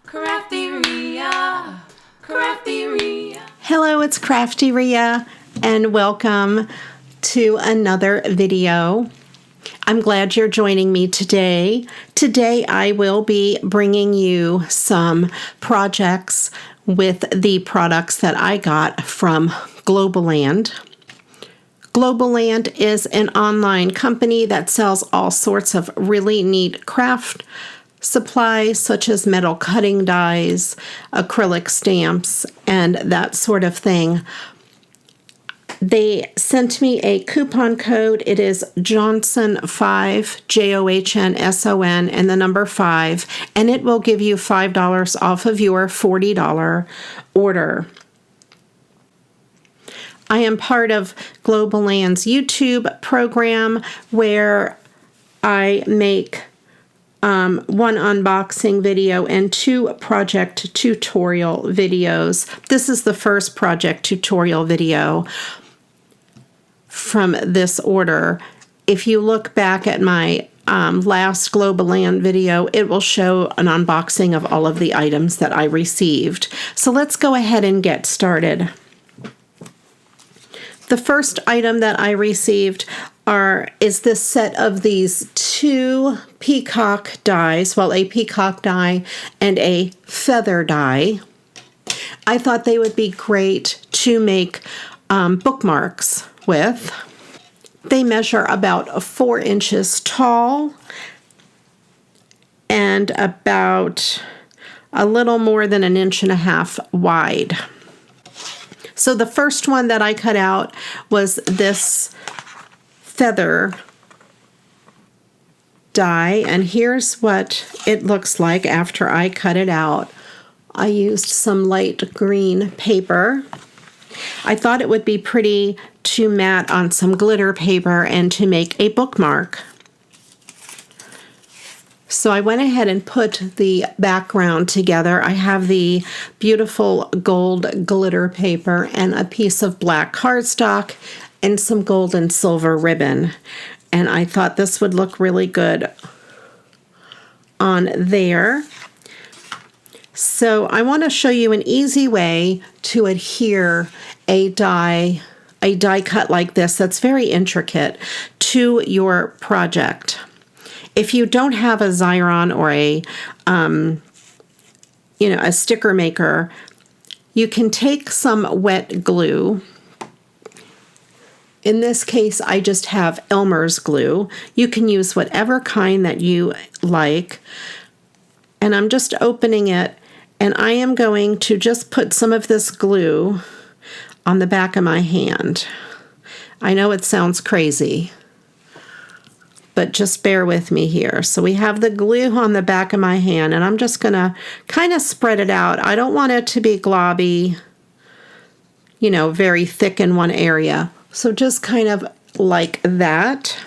Crafty-ria. Hello, it's Crafty-ria, and welcome to another video. I'm glad you're joining me today. Today I will be bringing you some projects with the products that I got from Globleland. Globleland is an online company that sells all sorts of really neat craft supplies such as metal cutting dies, acrylic stamps, and that sort of thing. They sent me a coupon code. It is Johnson5, Johnsson, and the number 5, and it will give you $5 off of your $40 order. I am part of Globleland's YouTube program where I make one unboxing video and 2 project tutorial videos. This is the first project tutorial video from this order. If you look back at my last Globleland video, it will show an unboxing of all of the items that I received. So let's go ahead and get started. The first item that I received is this set of these 2 peacock dies, well, a peacock die and a feather die. I thought they would be great to make bookmarks with. They measure about 4 inches tall and about a little more than 1.5 inches wide. So the first one that I cut out was this feather die, and here's what it looks like after I cut it out. I used some light green paper. I thought it would be pretty to mat on some glitter paper and to make a bookmark. So I went ahead and put the background together. I have the beautiful gold glitter paper and a piece of black cardstock and some gold and silver ribbon. And I thought this would look really good on there. So I want to show you an easy way to adhere a die cut like this that's very intricate to your project. If you don't have a Xyron or a sticker maker, you can take some wet glue. In this case, I just have Elmer's glue. You can use whatever kind that you like. And I'm just opening it, and I am going to just put some of this glue on the back of my hand. I know it sounds crazy, but just bear with me here. So we have the glue on the back of my hand, and I'm just gonna kind of spread it out. I don't want it to be globby, very thick in one area. So just kind of like that.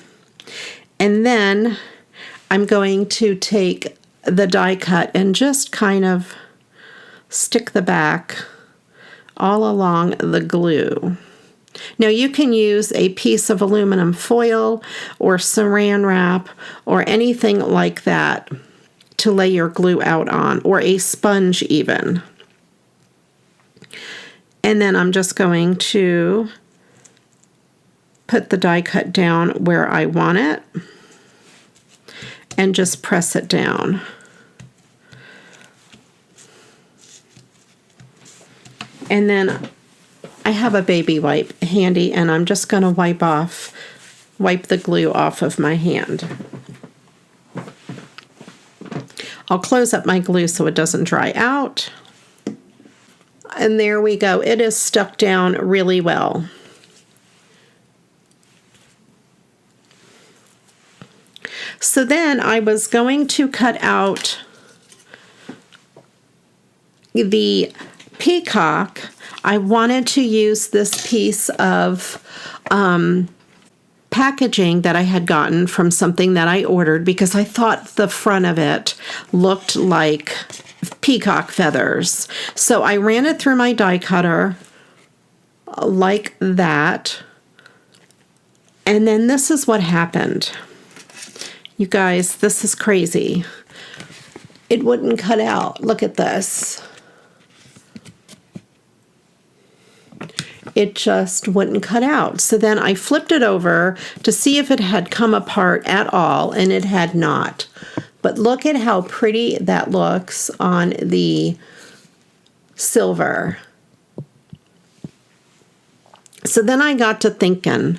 And then I'm going to take the die cut and just kind of stick the back all along the glue. Now you can use a piece of aluminum foil or saran wrap or anything like that to lay your glue out on, or a sponge even. And then I'm just going to put the die cut down where I want it and just press it down. And then I have a baby wipe handy, and I'm just going to wipe the glue off of my hand. I'll close up my glue so it doesn't dry out. And there we go. It is stuck down really well. So then I was going to cut out the peacock. I wanted to use this piece of packaging that I had gotten from something that I ordered because I thought the front of it looked like peacock feathers. So I ran it through my die cutter like that. And then this is what happened. You guys, this is crazy. it wouldn't cut out. Look at this. It just wouldn't cut out. So then I flipped it over to see if it had come apart at all, and it had not. But look at how pretty that looks on the silver. So then I got to thinking,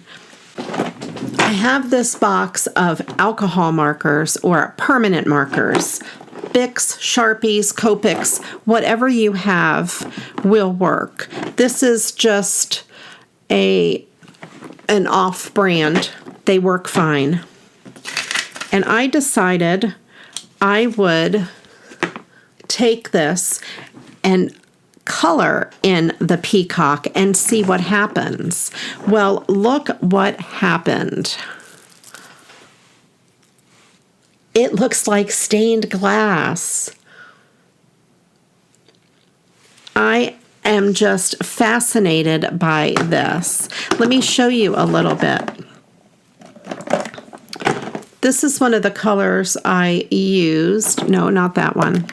I have this box of alcohol markers or permanent markers. Bics, Sharpies, Copics, whatever you have will work. This is just an off-brand. They work fine. And I decided I would take this and color in the Peacock and see what happens. Well, look what happened. It looks like stained glass. I am just fascinated by this. Let me show you a little bit. This is one of the colors I used. No, not that one.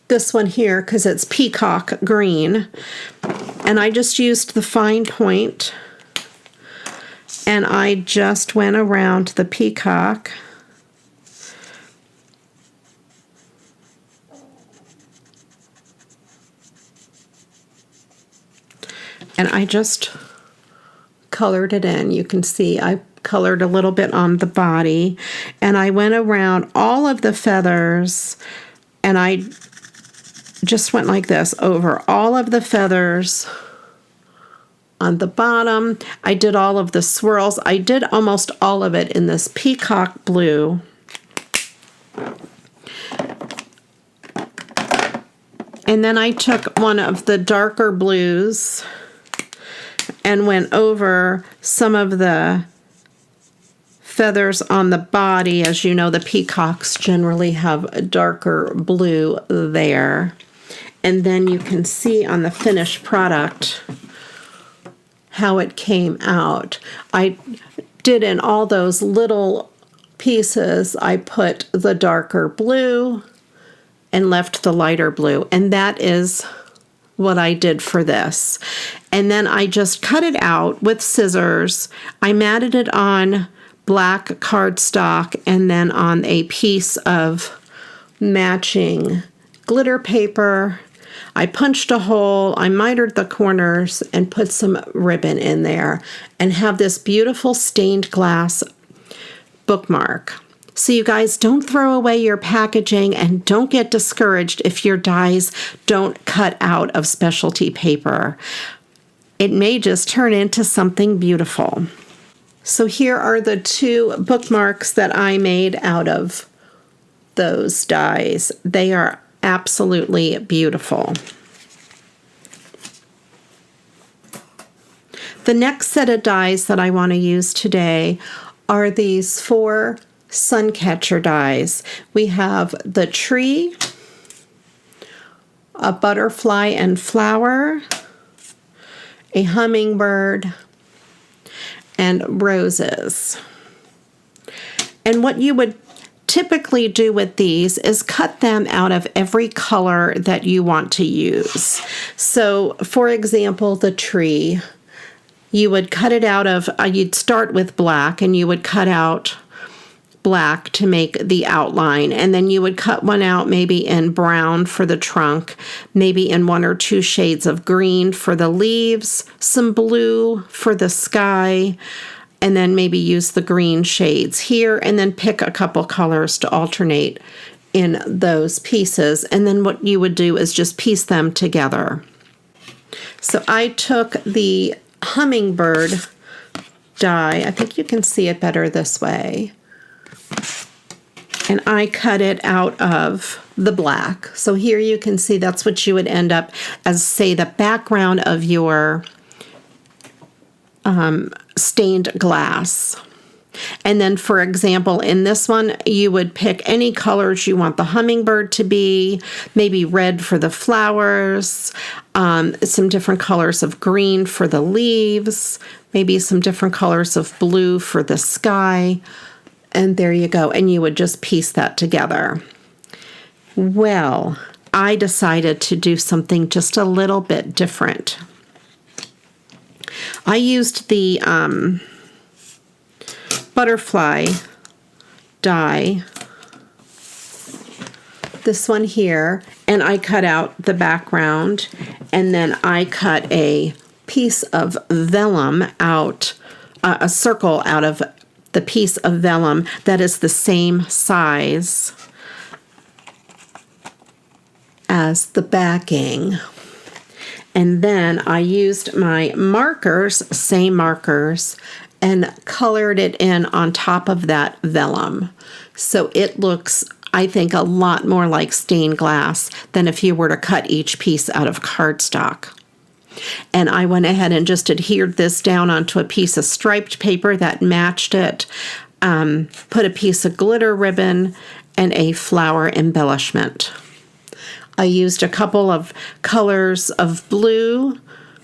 This one here, because it's Peacock green. And I just used the fine point, and I just went around the Peacock. And I just colored it in. You can see I colored a little bit on the body, and I went around all of the feathers, and I just went like this over all of the feathers on the bottom. I did all of the swirls. I did almost all of it in this peacock blue. And then I took one of the darker blues and went over some of the feathers on the body. As you know, the peacocks generally have a darker blue there. And then you can see on the finished product how it came out. I did in all those little pieces, I put the darker blue and left the lighter blue. And that is what I did for this. And then I just cut it out with scissors. I matted it on black cardstock and then on a piece of matching glitter paper. I punched a hole, I mitered the corners, and put some ribbon in there, and have this beautiful stained glass bookmark. So you guys, don't throw away your packaging, and don't get discouraged if your dies don't cut out of specialty paper. It may just turn into something beautiful. So here are the two bookmarks that I made out of those dies. They are absolutely beautiful. The next set of dies that I want to use today are these 4 sun catcher dies. We have the tree, a butterfly and flower, a hummingbird, and roses. And what you would typically do with these is cut them out of every color that you want to use. So, for example, the tree, you would cut it out of, you'd start with black, and you would cut out black to make the outline, and then you would cut one out maybe in brown for the trunk, maybe in 1 or 2 shades of green for the leaves, some blue for the sky, and then maybe use the green shades here, and then pick a couple colors to alternate in those pieces. And then what you would do is just piece them together. So I took the hummingbird die, I think you can see it better this way, and I cut it out of the black. So here you can see that's what you would end up as, say, the background of your stained glass. And then, for example, in this one, you would pick any colors you want the hummingbird to be, maybe red for the flowers, some different colors of green for the leaves, maybe some different colors of blue for the sky. And there you go. And you would just piece that together. Well, I decided to do something just a little bit different. I used the butterfly die, this one here, and I cut out the background, and then I cut a piece of vellum out, a circle out of the piece of vellum that is the same size as the backing. And then I used my markers, same markers, and colored it in on top of that vellum. So it looks, I think, a lot more like stained glass than if you were to cut each piece out of cardstock. And I went ahead and just adhered this down onto a piece of striped paper that matched it, put a piece of glitter ribbon, and a flower embellishment. I used a couple of colors of blue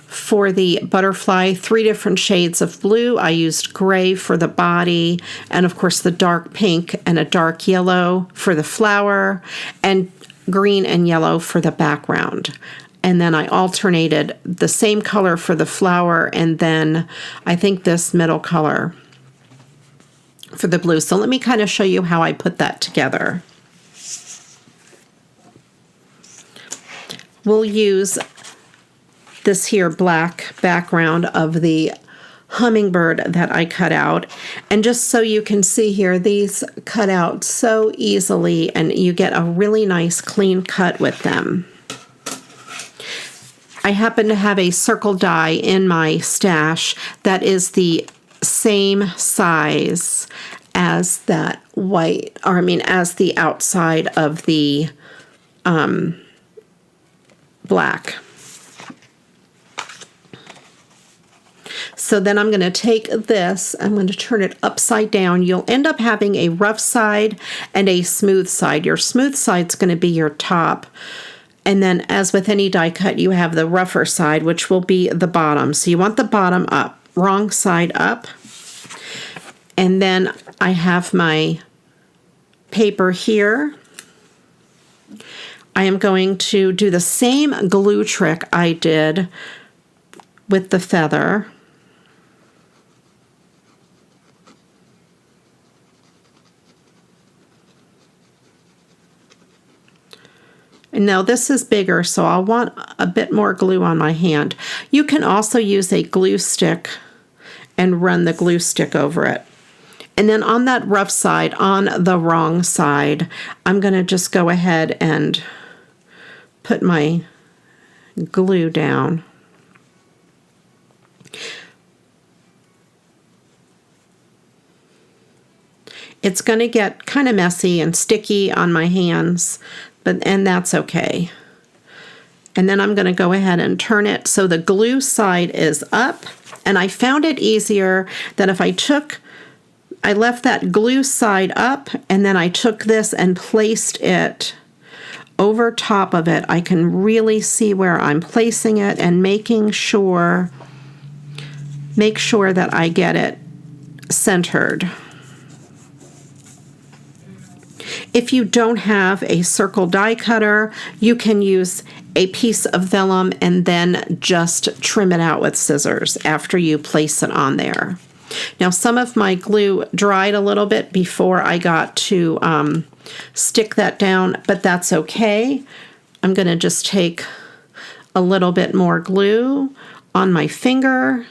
for the butterfly, 3 different shades of blue. I used gray for the body, and of course the dark pink and a dark yellow for the flower, and green and yellow for the background. And then I alternated the same color for the flower, and then I think this middle color for the blue. So let me kind of show you how I put that together. We'll use this here black background of the hummingbird that I cut out. And just so you can see here, these cut out so easily, and you get a really nice clean cut with them. I happen to have a circle die in my stash that is the same size as that white, or I mean, as the outside of the black. So then I'm going to take this, I'm going to turn it upside down. You'll end up having a rough side and a smooth side. Your smooth side's going to be your top. And then, as with any die cut, you have the rougher side, which will be the bottom. So you want the bottom up, wrong side up. And then I have my paper here. I am going to do the same glue trick I did with the feather. And now this is bigger, so I'll want a bit more glue on my hand. You can also use a glue stick and run the glue stick over it. And then on that rough side, on the wrong side, I'm going to just go ahead and put my glue down. It's going to get kind of messy and sticky on my hands, and that's okay. And then I'm going to go ahead and turn it so the glue side is up. And I found it easier that if I left that glue side up, and then I took this and placed it over top of it. I can really see where I'm placing it and make sure that I get it centered. If you don't have a circle die cutter, you can use a piece of vellum and then just trim it out with scissors after you place it on there. Now, some of my glue dried a little bit before I got to stick that down, but that's okay. I'm going to just take a little bit more glue on my finger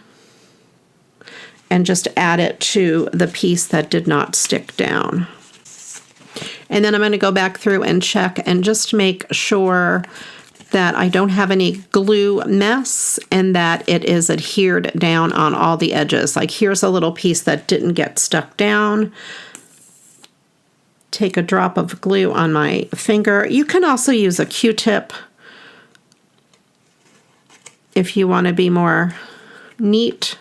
and just add it to the piece that did not stick down. And then I'm going to go back through and check and just make sure that I don't have any glue mess and that it is adhered down on all the edges. Like, here's a little piece that didn't get stuck down. Take a drop of glue on my finger. You can also use a Q-tip if you want to be more neat.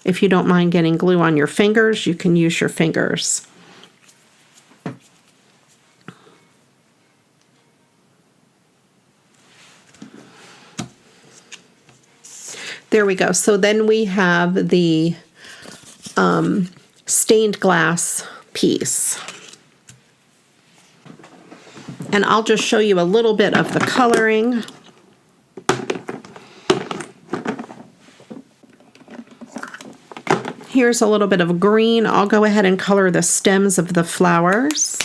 If you don't mind getting glue on your fingers, you can use your fingers. There we go. So then we have the stained glass piece. And I'll just show you a little bit of the coloring. Here's a little bit of green. I'll go ahead and color the stems of the flowers.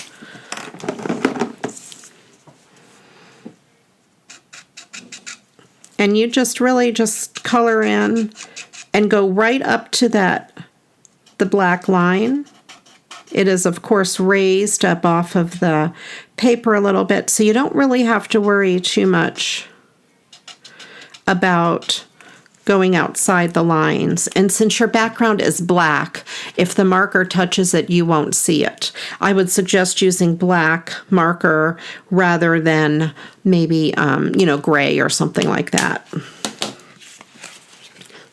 And you just really just color in and go right up to the black line. It is, of course, raised up off of the paper a little bit, so you don't really have to worry too much about going outside the lines. And since your background is black, if the marker touches it, you won't see it. I would suggest using black marker rather than maybe, gray or something like that.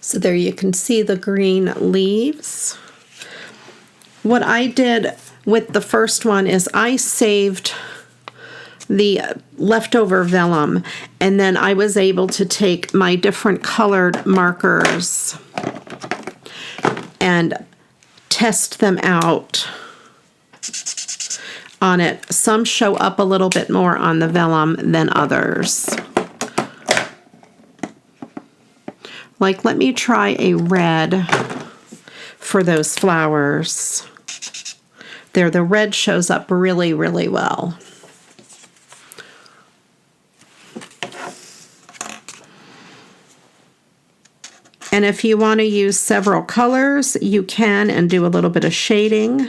So there you can see the green leaves. What I did with the first one is I saved the leftover vellum, and then I was able to take my different colored markers and test them out on it. Some show up a little bit more on the vellum than others. Like, let me try a red for those flowers. There, the red shows up really, really well. And if you want to use several colors, you can, and do a little bit of shading.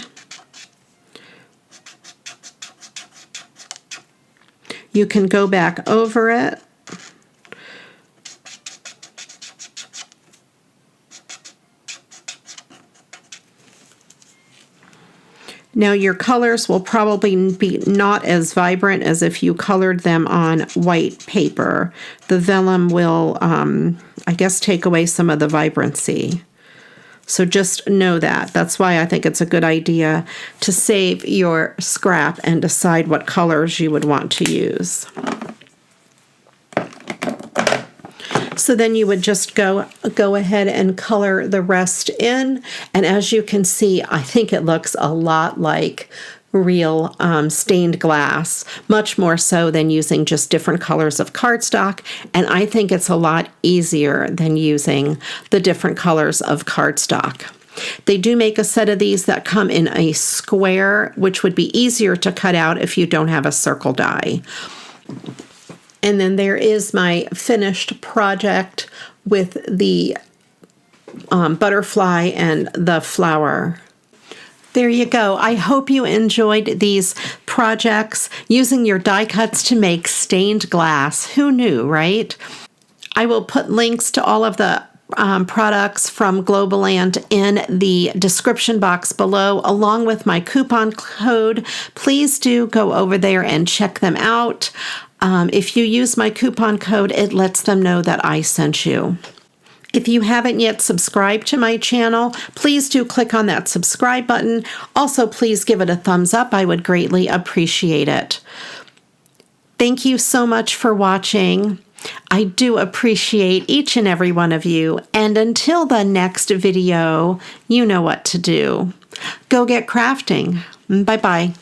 You can go back over it. Now your colors will probably be not as vibrant as if you colored them on white paper. The vellum will, I guess, take away some of the vibrancy. So just know that. That's why I think it's a good idea to save your scrap and decide what colors you would want to use. So then you would just go ahead and color the rest in. And as you can see, I think it looks a lot like real stained glass, much more so than using just different colors of cardstock. And I think it's a lot easier than using the different colors of cardstock. They do make a set of these that come in a square, which would be easier to cut out if you don't have a circle die. And then there is my finished project with the butterfly and the flower. There you go. I hope you enjoyed these projects using your die cuts to make stained glass. Who knew, right? I will put links to all of the products from Globleland in the description box below, along with my coupon code. Please do go over there and check them out. If you use my coupon code, it lets them know that I sent you. If you haven't yet subscribed to my channel, please do click on that subscribe button. Also, please give it a thumbs up. I would greatly appreciate it. Thank you so much for watching. I do appreciate each and every one of you. And until the next video, you know what to do. Go get crafting. Bye-bye.